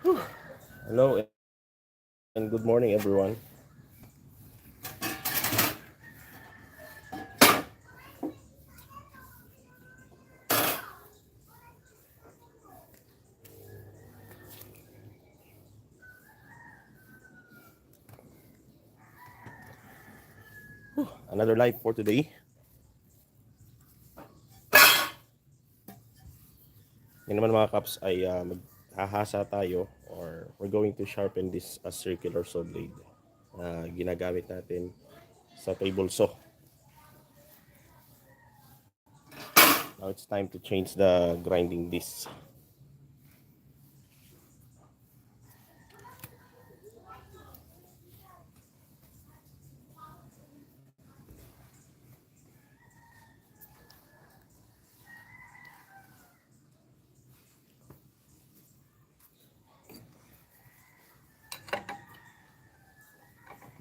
Hello and good morning, everyone. Another live for today. Yan naman mga kaps ay maghahasa tayo or we're going to sharpen this circular saw blade na ginagamit natin sa table saw. Now it's time to change the grinding disc.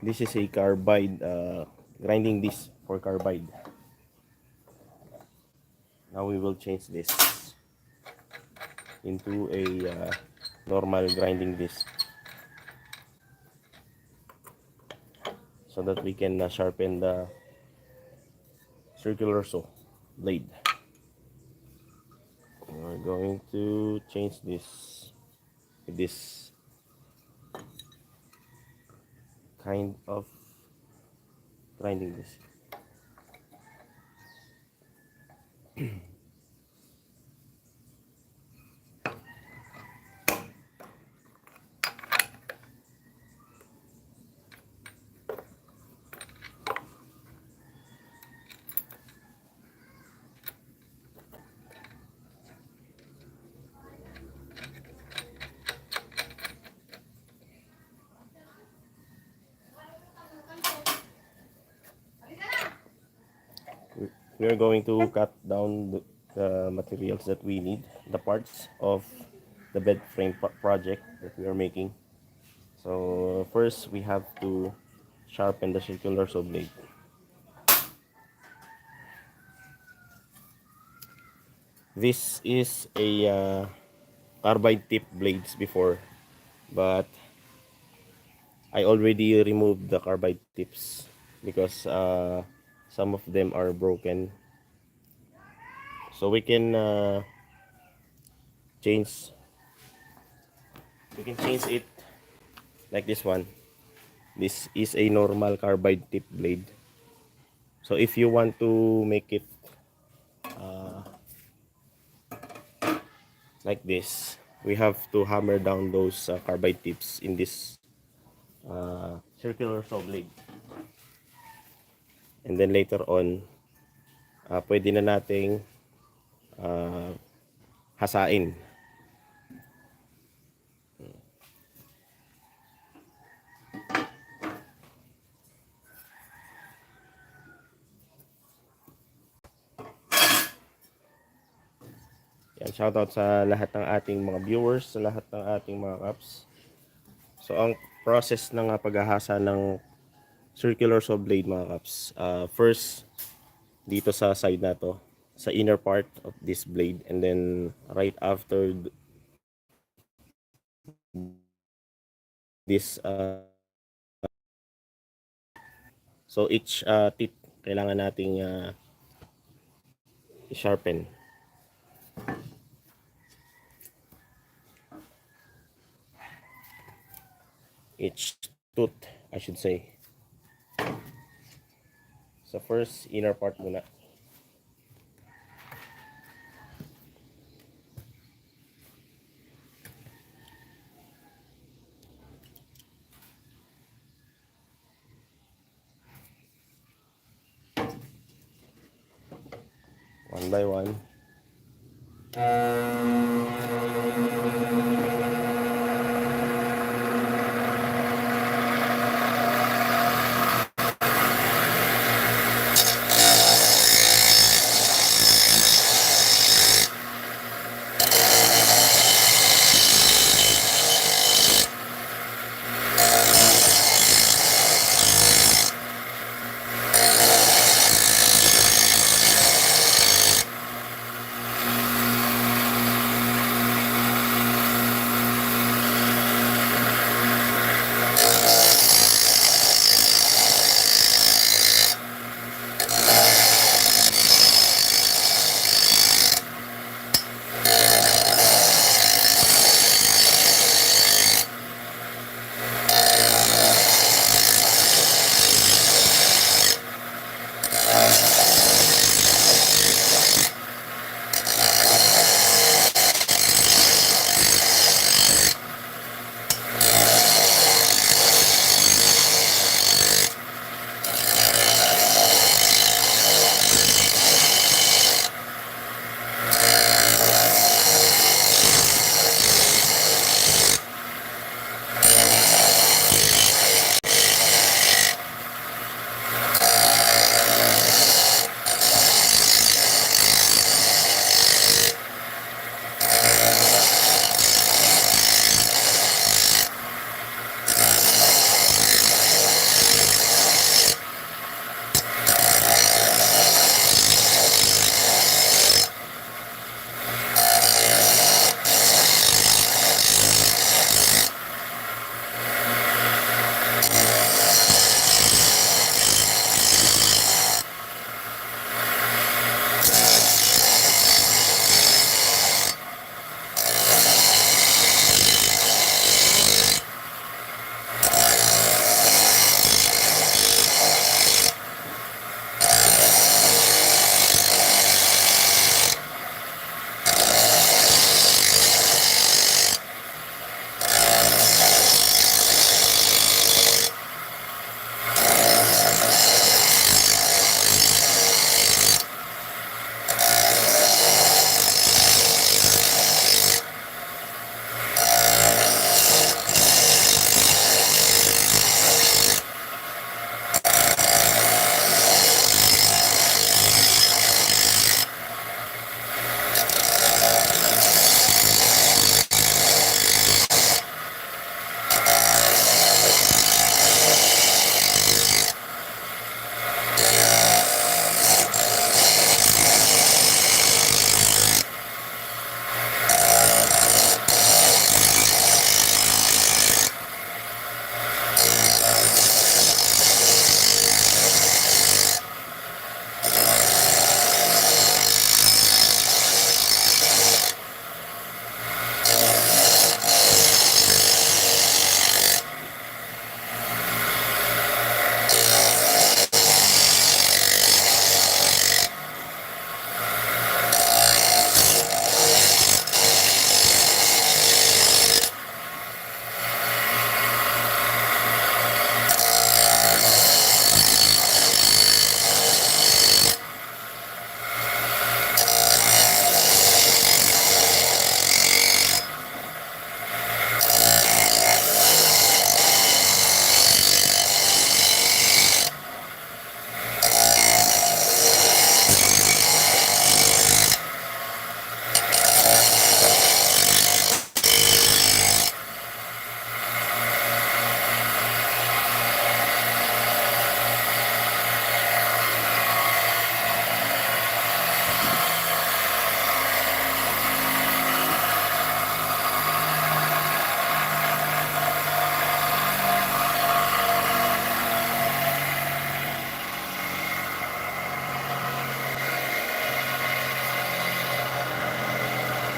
This is a carbide grinding disc for carbide. Now we will change this into a normal grinding disc so that we can sharpen the circular saw blade. We're going to change this with this kind of grinding disc. We are going to cut down the materials that we need, the parts of the bed frame project that we are making. So first we have to sharpen the circular saw blade. This is a carbide tip blades before, but I already removed the carbide tips because some of them are broken. So we can change it like this one. This is a normal carbide tip blade. So if you want to make it like this, we have to hammer down those carbide tips in this circular saw blade. And then later on, pwede na nating hasain. Yan, shoutout sa lahat ng ating mga viewers, sa lahat ng ating mga caps. So ang process ng paghahasa ng circular saw blade mga caps, first dito sa side na to, sa inner part of this blade, and then right after this so each tip kailangan nating i-sharpen. Each tooth, I should say. So first, inner part muna. One by one.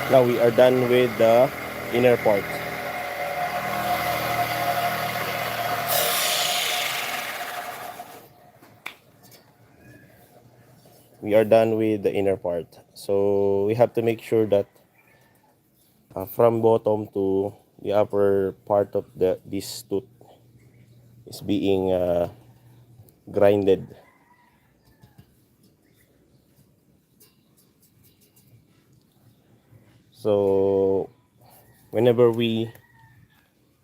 Now we are done with the inner part. We are done with the inner part. So we have to make sure that from bottom to the upper part of this tooth is being grinded. So whenever we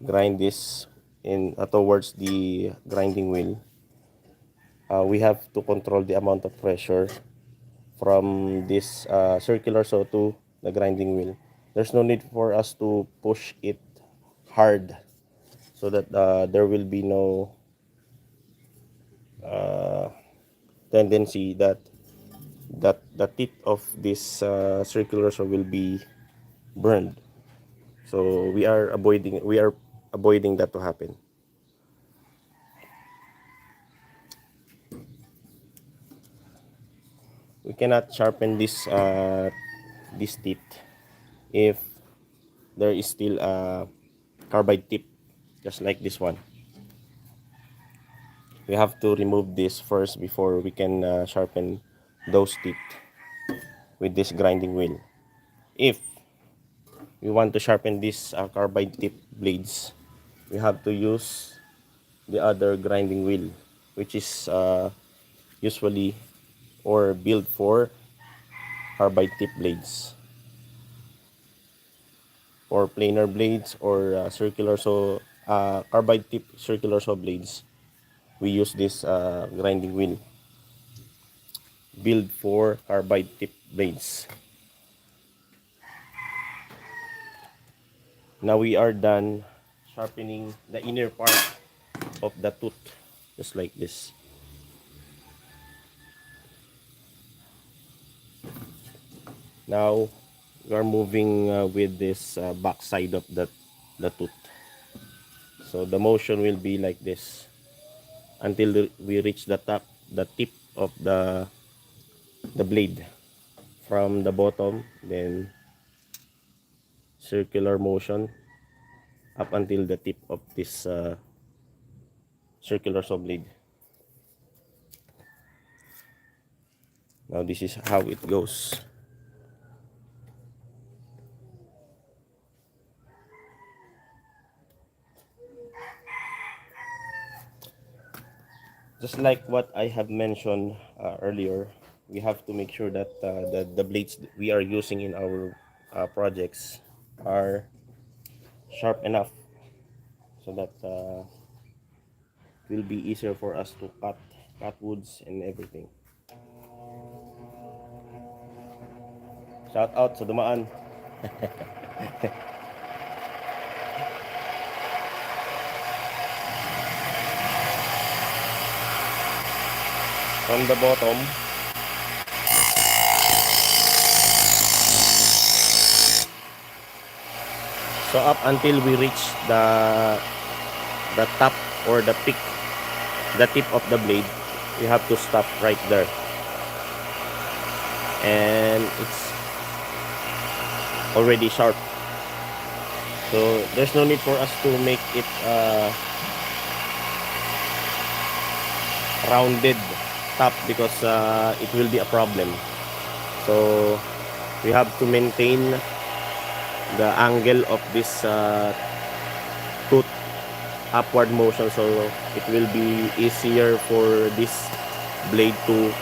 grind this in towards the grinding wheel, we have to control the amount of pressure from this circular saw to the grinding wheel. There's no need for us to push it hard so that there will be no tendency that the tip of this circular saw will be burned. So we are avoiding that to happen. We cannot sharpen this tip if there is still a carbide tip, just like this one. We have to remove this first before we can sharpen those teeth with this grinding wheel. If we want to sharpen these carbide tip blades, we have to use the other grinding wheel, which is usually or built for carbide tip blades or planar blades or circular saw carbide tip circular saw blades. We use this grinding wheel built for carbide tip blades. Now we are done sharpening the inner part of the tooth, just like this. Now we are moving with this back side of the tooth. So the motion will be like this until we reach the tip of the blade from the bottom, then circular motion up until the tip of this circular saw blade. Now this is how it goes. Just like what I have mentioned earlier, we have to make sure that the blades that we are using in our projects are sharp enough so that it will be easier for us to cut woods and everything. Shout out sa dumaan. From the bottom, so up until we reach the top or the peak, the tip of the blade, we have to stop right there, and it's already sharp. So there's no need for us to make it rounded top because it will be a problem. So we have to maintain the angle of this tooth upward motion, so it will be easier for this blade to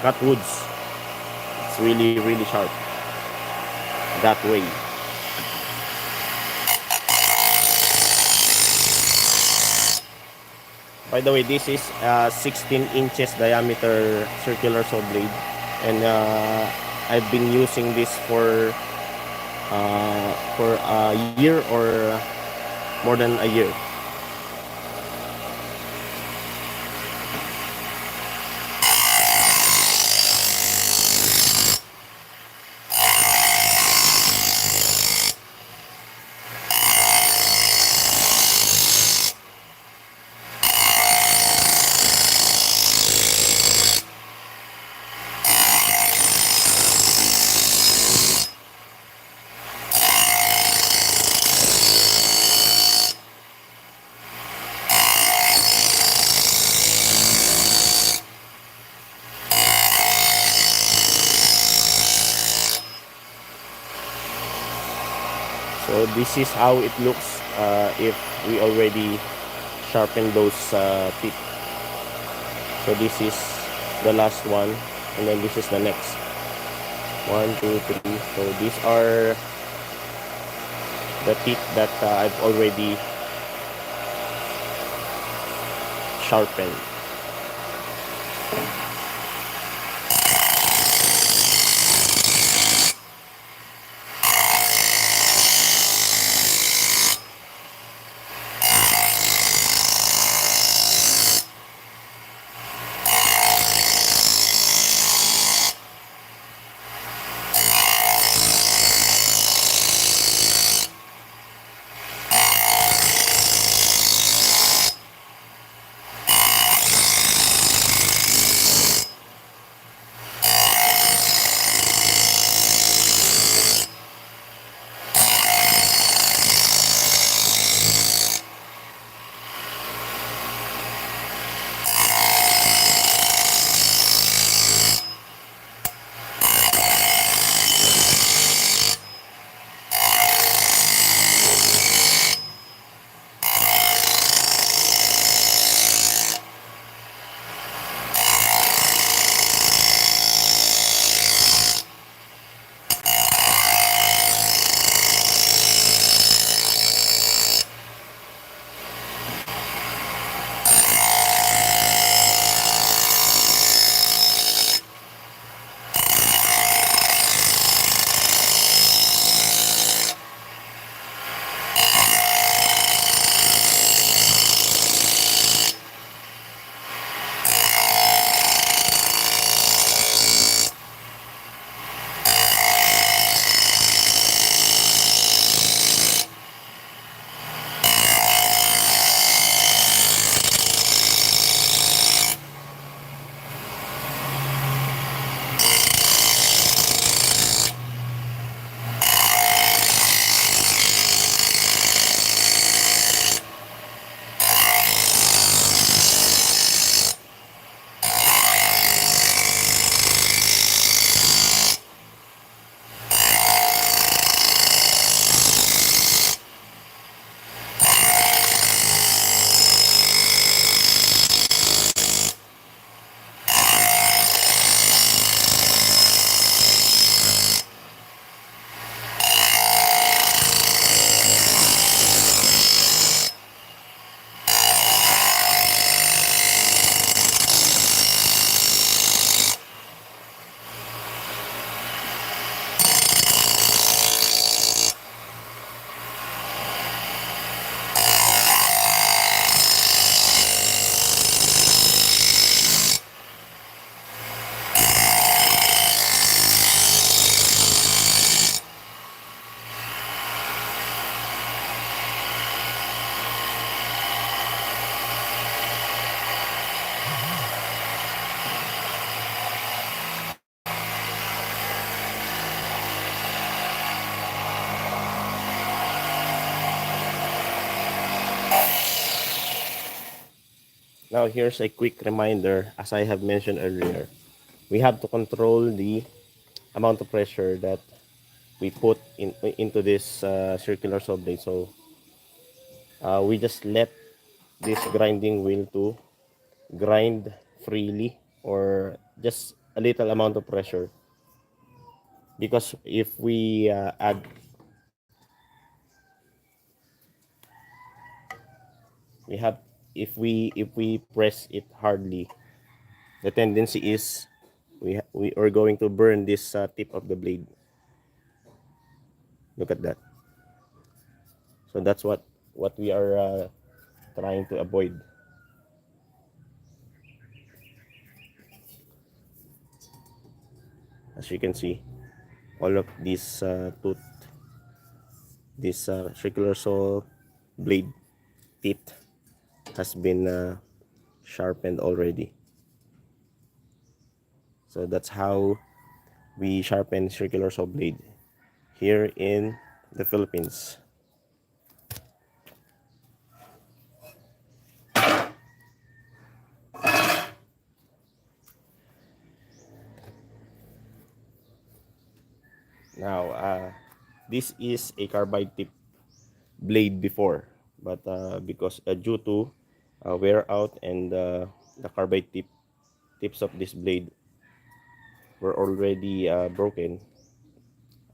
cut woods. It's really sharp that way. By the way, this is 16 inches diameter circular saw blade, and I've been using this for a year or more than a year. So this is how it looks if we already sharpen those teeth. So this is the last one, and then this is the next. 1, 2, 3. So these are the teeth that I've already sharpened. Now here's a quick reminder, as I have mentioned earlier. We have to control the amount of pressure that we put into this circular saw blade. So we just let this grinding wheel to grind freely, or just a little amount of pressure, because if we add we have if we press it hardly, the tendency is we are going to burn this tip of the blade. Look at that. So that's what we are trying to avoid. As you can see, all of these this circular saw blade teeth has been sharpened already. So that's how we sharpen circular saw blade here in the Philippines. Now This is a carbide tip blade before, but because due to wear out and the carbide tips of this blade were already broken,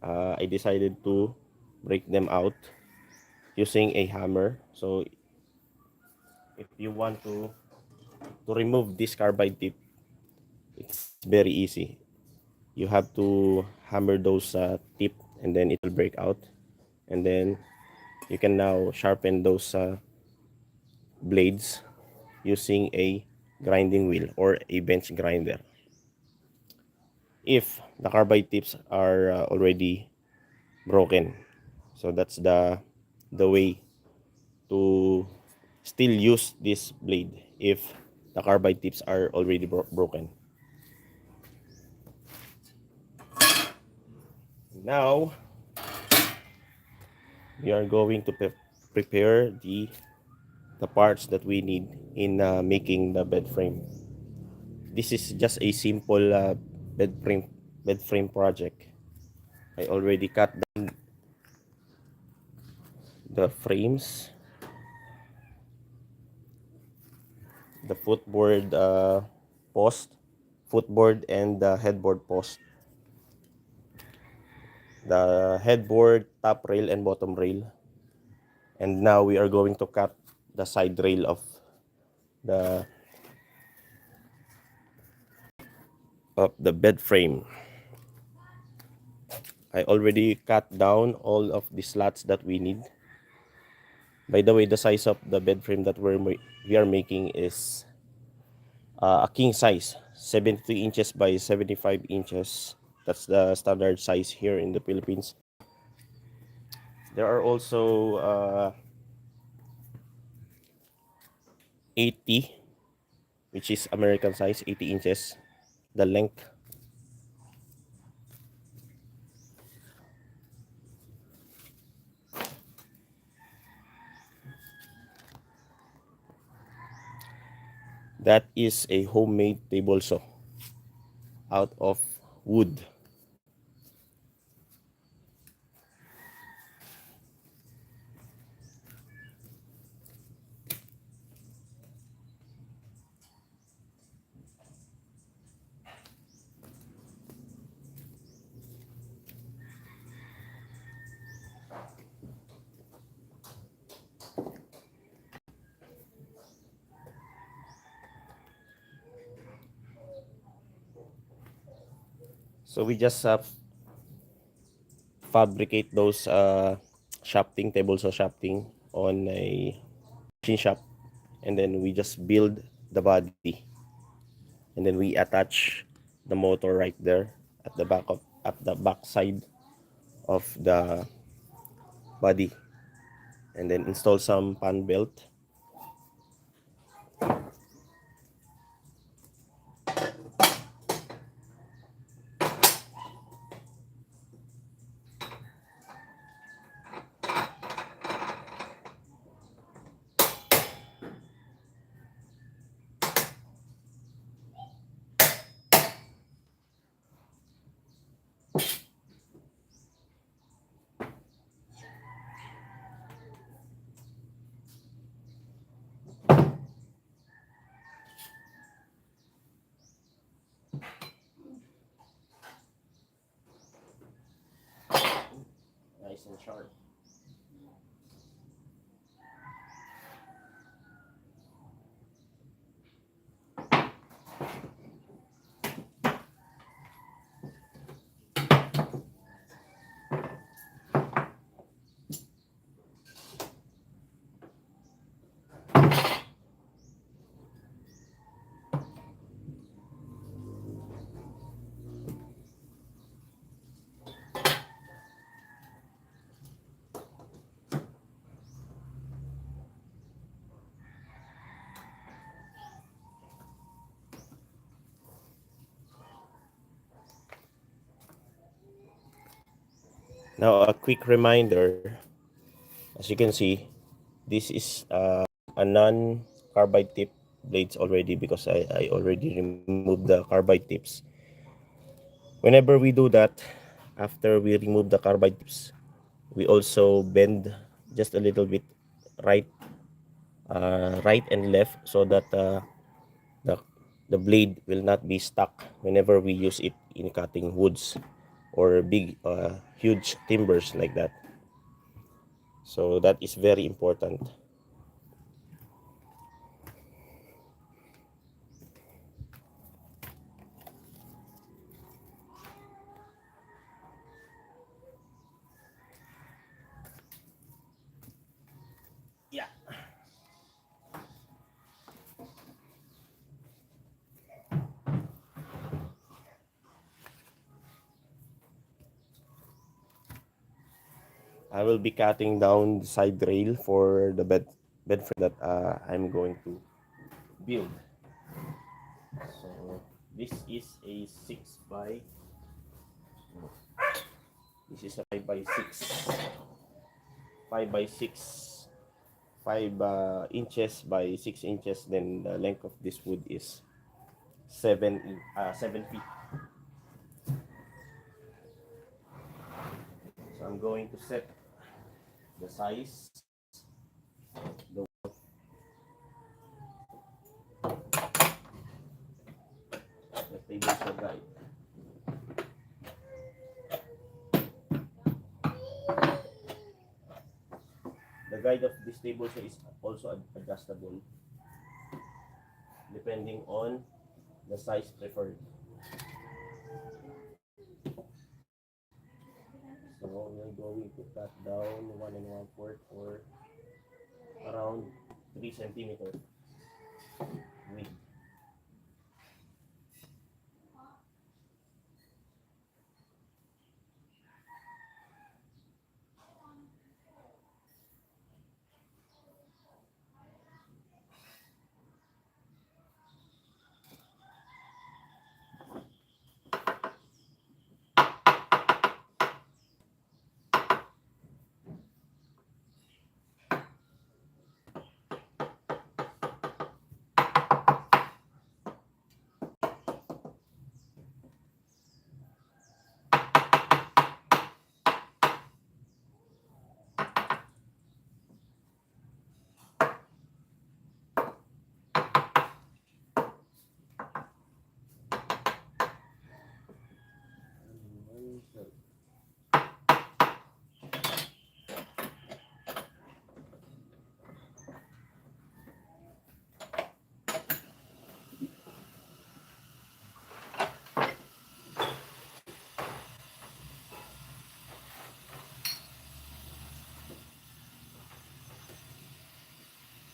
I decided to break them out using a hammer. So if you want to remove this carbide tip, it's very easy. You have to hammer those tip, and then it will break out, and then you can now sharpen those blades using a grinding wheel or a bench grinder. If the carbide tips are already broken, so that's the way to still use this blade if the carbide tips are already broken. Now we are going to prepare the parts that we need in making the bed frame. This is just a simple bed frame bed frame project. I already cut down the frames, the footboard post, footboard and the headboard post, the headboard top rail and bottom rail, and now we are going to cut the side rail the of the bed frame. I already cut down all of the slots that we need. By the way, the size of the bed frame that we are making is a king size, 72 inches by 75 inches. That's the standard size here in the Philippines. There are also 80, which is American size, 80 inches, the length. That is a homemade table saw out of wood. So we just fabricate those shafting, table saw shafting on a machine shop, and then we just build the body, and then we attach the motor right there at the back side of the body, and then install some pan belt. Nice and sharp. Now a quick reminder, as you can see, this is a non-carbide tip blades already, because I already removed the carbide tips. Whenever we do that, after we remove the carbide tips, We also bend just a little bit right, right and left, so that the the blade will not be stuck whenever we use it in cutting woods or big huge timbers like that. So that is very important. Yeah, I will be cutting down the side rail for the bed frame that I'm going to build. So this is a 6 by, this is a 5 by 6, 5 by 6, 5 inches by 6 inches. Then the length of this wood is 7 feet. So I'm going to set the size, the table for guide. The guide of this table is also adjustable depending on the size preferred. So we're going to cut down 1 1/4 or around 3 centimeters width.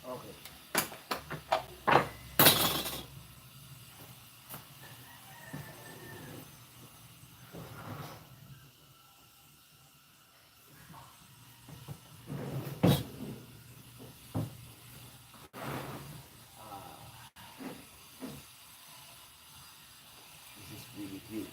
Okay. This is really huge.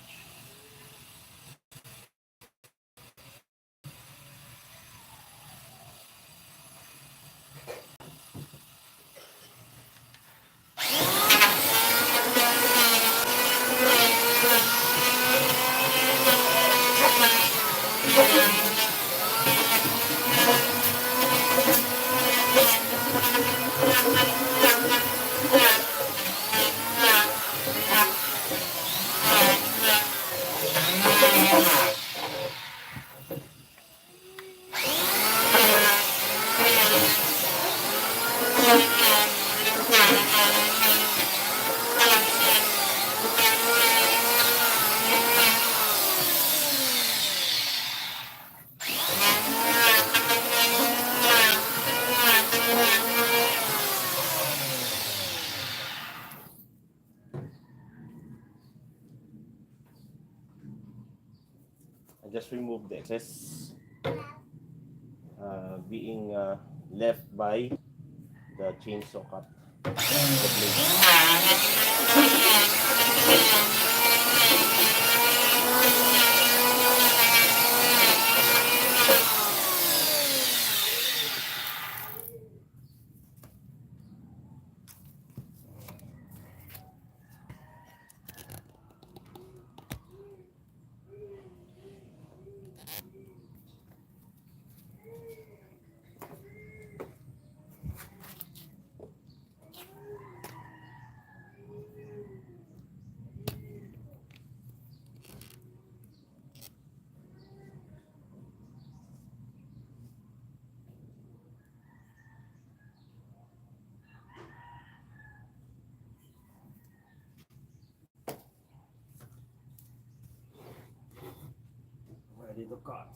I just removed the excess being left by the chainsaw cut. The ready to cut.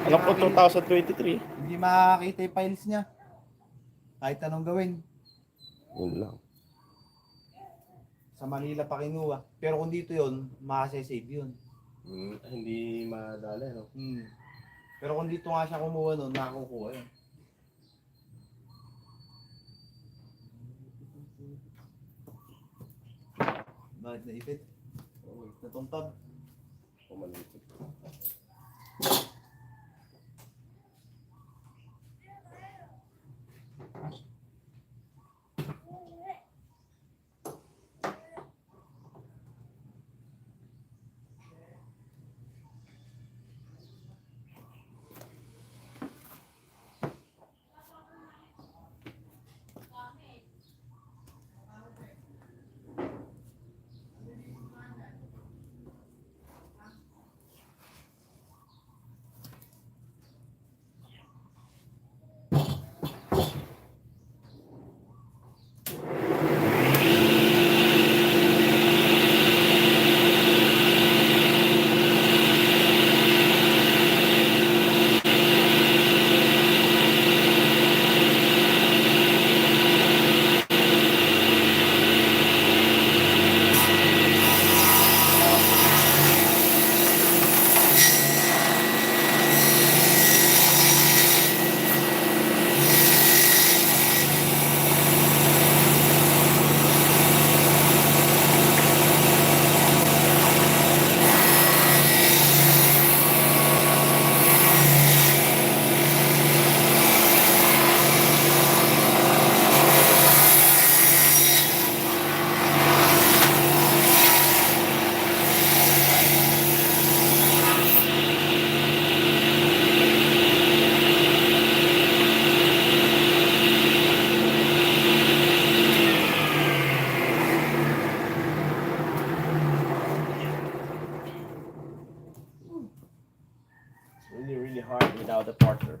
Alam ko 2023. Hindi makakita yung files niya. Kahit anong gawin. Yun lang. Sa Manila pa kinuha. Pero kung dito yun, makasasave yun. Hindi madali, no? Pero kung dito nga siya kumuha nun, nakakukuha yun. Bakit naipit? Natungtab? Pumalipit. hard without a partner.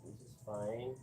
This is fine.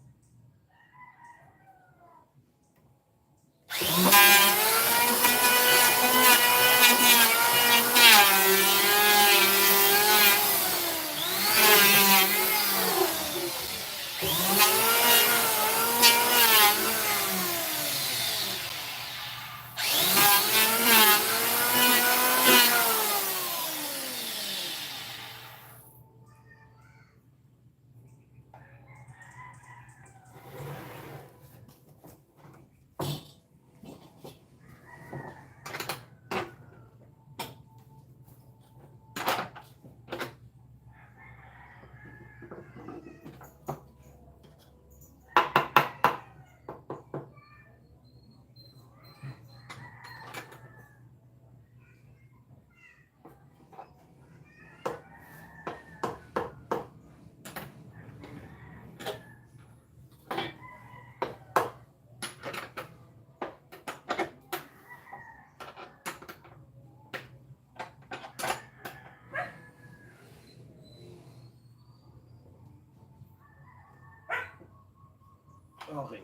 Okay.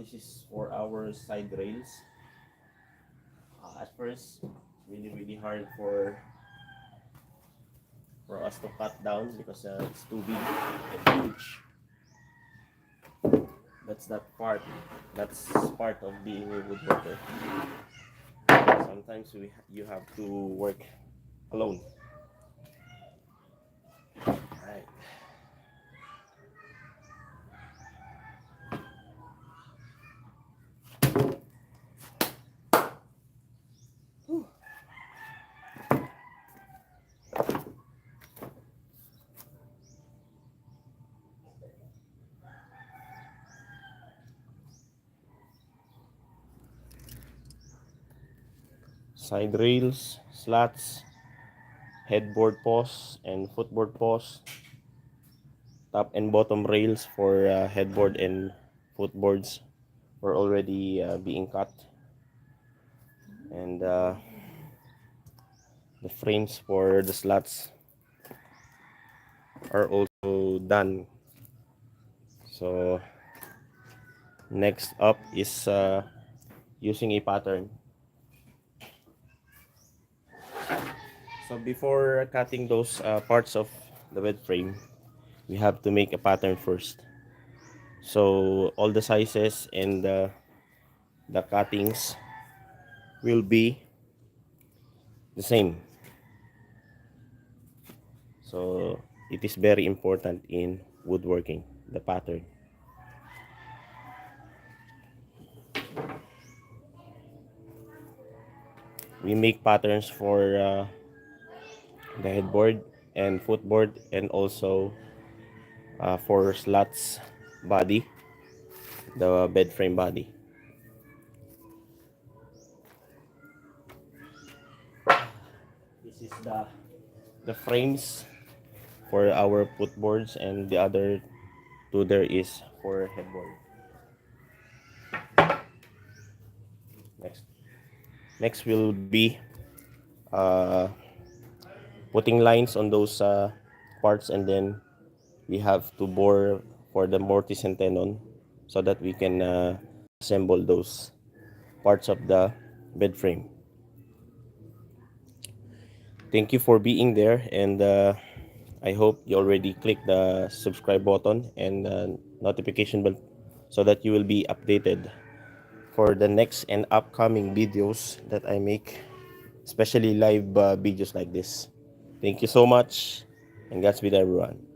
this is for our side rails. At first, really hard for us to cut down because it's too big and huge. That's that part. That's part of being a woodworker. Sometimes you have to work alone. Right. Side rails, slats, headboard posts, and footboard posts. Top and bottom rails for headboard and footboards were already being cut. And the frames for the slats are also done. So next up is using a pattern. So before cutting those parts of the bed frame, we have to make a pattern first. So all the sizes and the cuttings will be the same. So it is very important in woodworking, the pattern. We make patterns for the headboard and footboard, and also for slats body, the bed frame body. This is the frames for our footboards, and the other two there is for headboard. Next, next will be uh, putting lines on those parts, and then we have to bore for the mortise and tenon so that we can assemble those parts of the bed frame. Thank you for being there, and I hope you already clicked the subscribe button and notification bell so that you will be updated for the next and upcoming videos that I make, especially live videos like this. Thank you so much, and Godspeed everyone.